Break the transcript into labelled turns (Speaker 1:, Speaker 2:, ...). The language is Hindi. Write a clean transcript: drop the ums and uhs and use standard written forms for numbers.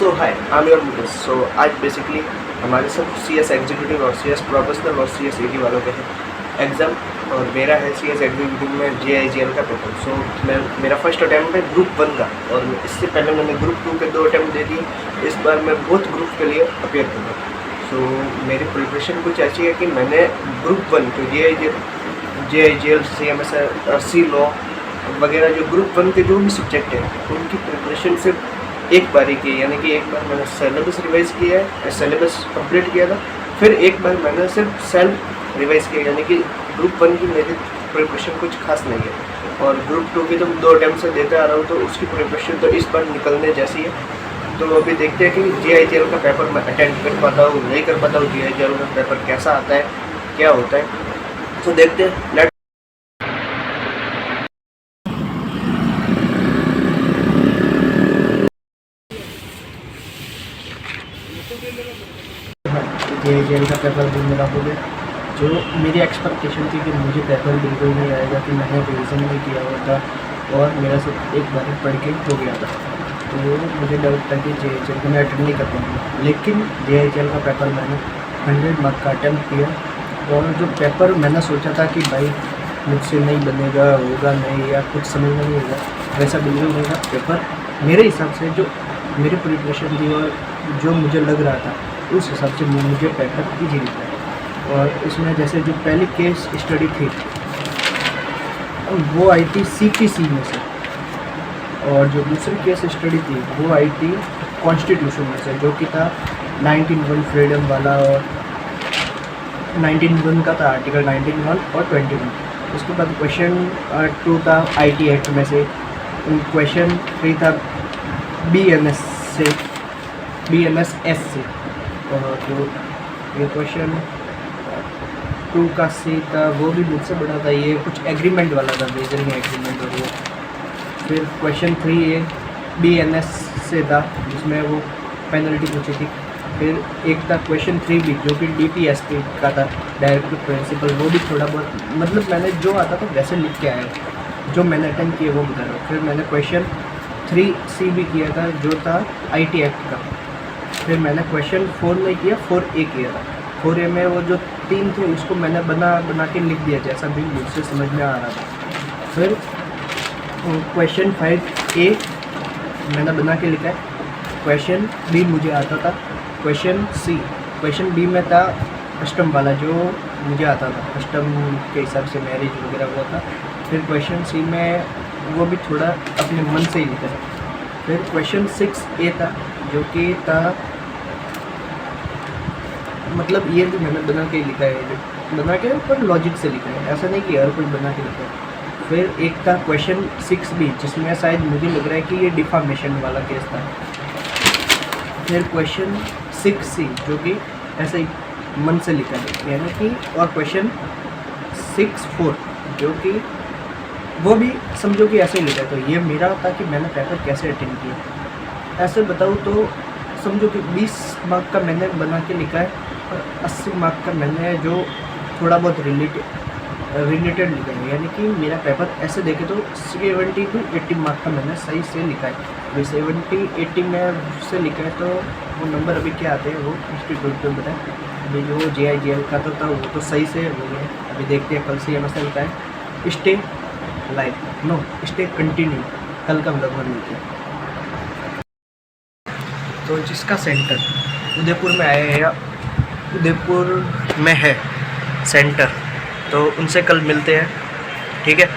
Speaker 1: So hi, I am your Mukesh. So आज बेसिकली हमारे सब सी एस एग्जीक्यूटिव और सी एस प्रोफेशनल और सी एस ई डी वालों के हैं एग्ज़ाम, और मेरा है सी एस एग्जीक्यूटिव में JIGL का पेपर। सो मेरा फर्स्ट अटैम्प्ट है ग्रुप 1 का, और इससे पहले मैंने ग्रुप 2 के 2 अटैम्प्ट दे दिए। इस बार मैं बोथ ग्रुप के लिए अपेयर करूँगा। सो मेरी प्रिपरेशन कुछ ऐसी है कि मैंने ग्रुप 1 तो JIGL CMS RC लॉ वगैरह जो ग्रुप 1 के जो भी सब्जेक्ट हैं उनकी प्रिपरेशन सिर्फ एक बार ही की, यानी कि एक बार मैंने सिलेबस रिवाइज़ किया है, सिलेबस कंप्लीट किया था, फिर एक बार मैंने सिर्फ सेल्फ रिवाइज़ किया, यानी कि ग्रुप 1 की मेरी प्रिपरेशन कुछ खास नहीं है। और ग्रुप 2 की तो 2 अटैम्प्ट से देते आ रहा हूँ, तो उसकी प्रिपरेशन तो इस बार निकलने जैसी है। तो अभी देखते हैं कि JIGL का पेपर मैं अटेंड कर पाता हूँ नहीं कर पाता हूँ, JIGL का पेपर कैसा आता है, क्या होता है, तो देखते हैं। JIGL का पेपर भी मेरा हो गया। जो मेरी एक्सपेक्टेशन थी कि मुझे पेपर बिल्कुल नहीं आएगा, कि मैंने रिविज़न नहीं किया हुआ था और मेरा सिर्फ एक बार पढ़ के हो गया था, तो मुझे डाउट था कि JIGL को मैं अटेंड नहीं कर पाऊँगा। लेकिन JIGL का पेपर मैंने 100 मार्क का अटैम्प्ट किया, और जो पेपर मैंने सोचा था कि भाई मुझसे नहीं बनेगा, होगा नहीं, या कुछ समझ में नहीं होगा, वैसा बिल्कुल नहीं था। पेपर मेरे हिसाब से जो मेरी प्रिपरेशन थी और जो मुझे लग रहा था उस हिसाब से मुझे पेपर ईजी लिखा है। और इसमें जैसे जो पहली केस स्टडी थी वो आई थी CPC में से, और जो दूसरी केस स्टडी थी वो आई थी कॉन्स्टिट्यूशन में से, जो कि था 19(1) फ्रीडम वाला, और 19(1) का था आर्टिकल 19(1) और 21। उसके बाद क्वेश्चन 2 था IT एक्ट में से, क्वेश्चन 3 था BMS से, और जो ये क्वेश्चन 2 का C था वो भी मुझसे बड़ा था, ये कुछ एग्रीमेंट वाला था, मेजरिंग एग्रीमेंट, और वो फिर क्वेश्चन 3 BNS से था जिसमें वो पेनल्टी पूछी थी। फिर एक था क्वेश्चन 3B जो कि DPSP का था, डायरेक्टिव प्रिंसिपल, वो भी थोड़ा बहुत, मतलब मैंने जो आता था वैसे लिख के आया, जो मैंने अटेंड किया वो बता रहा हूँ। फिर मैंने क्वेश्चन 3C भी किया था जो था IT एक्ट का। फिर मैंने क्वेश्चन 4 नहीं किया, 4A किया था। 4A में वो जो 3 थे उसको मैंने बना के लिख दिया जैसा भी मुझसे समझ में आ रहा था। फिर क्वेश्चन 5A मैंने बना के लिखा है। क्वेश्चन B मुझे आता था। क्वेश्चन B में था कस्टम वाला, जो मुझे आता था, कस्टम के हिसाब से मैरिज वगैरह हुआ था। फिर क्वेश्चन C में वो भी थोड़ा अपने मन से ही लिखा है। फिर क्वेश्चन 6A था जो कि था, मतलब ये भी मैंने बना के लिखा है, बना के पर लॉजिक से लिखा है, ऐसा नहीं कि हर कोई बना के लिखा है। फिर एक था क्वेश्चन 6B जिसमें शायद मुझे लग रहा है कि ये डिफामेशन वाला केस था। फिर क्वेश्चन 6C जो कि ऐसे ही मन से लिखा है, यानी कि, और क्वेश्चन 6-4 जो कि वो भी समझो कि ऐसे ही लिखा है। तो ये मेरा था कि मैंने पेपर कैसे अटेंड किया। ऐसे बताऊँ तो समझो कि 20 मार्क का मैंने बना के लिखा है, और 80 मार्क का मैंने जो थोड़ा बहुत रिलेटेड लिखा है, यानी कि मेरा पेपर ऐसे देखे तो 70 to 80 मार्क का मैंने सही से लिखा है। अभी 70-80 में से लिखा है, तो वो नंबर अभी क्या आते हैं वो इंस्टीट्यूट में बताएं। अभी जो JIGL का तो था वो तो सही से हो गया। अभी देखते हैं कल से MSL का है। स्टे कंटिन्यू, कल का ब्लॉग में मिलते हैं। तो जिसका सेंटर उदयपुर में आया है, या उदयपुर में है सेंटर, तो उनसे कल मिलते हैं, ठीक है।